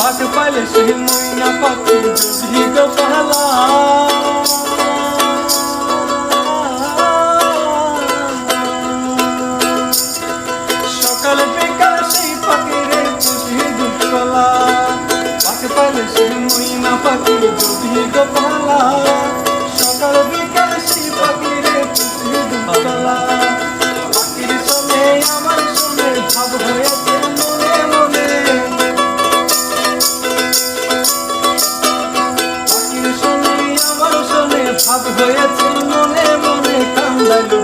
পাক পাইলে সে ময়না পাখি যদি গো পালা সকাল বিকাল সেই পাখিরে পুষি দুধকলা পাক পাইলে সে ময়না পাখি যদি গো পালা সকাল বিকাল সেই পাখিরে পুষি দুধকলা পাখির শোনে আমার শোনে ভাব হয়েছে মনে মনে পাখির শোনে আমার শোনে ভাব হয়েছে মনে মনে কান্দালো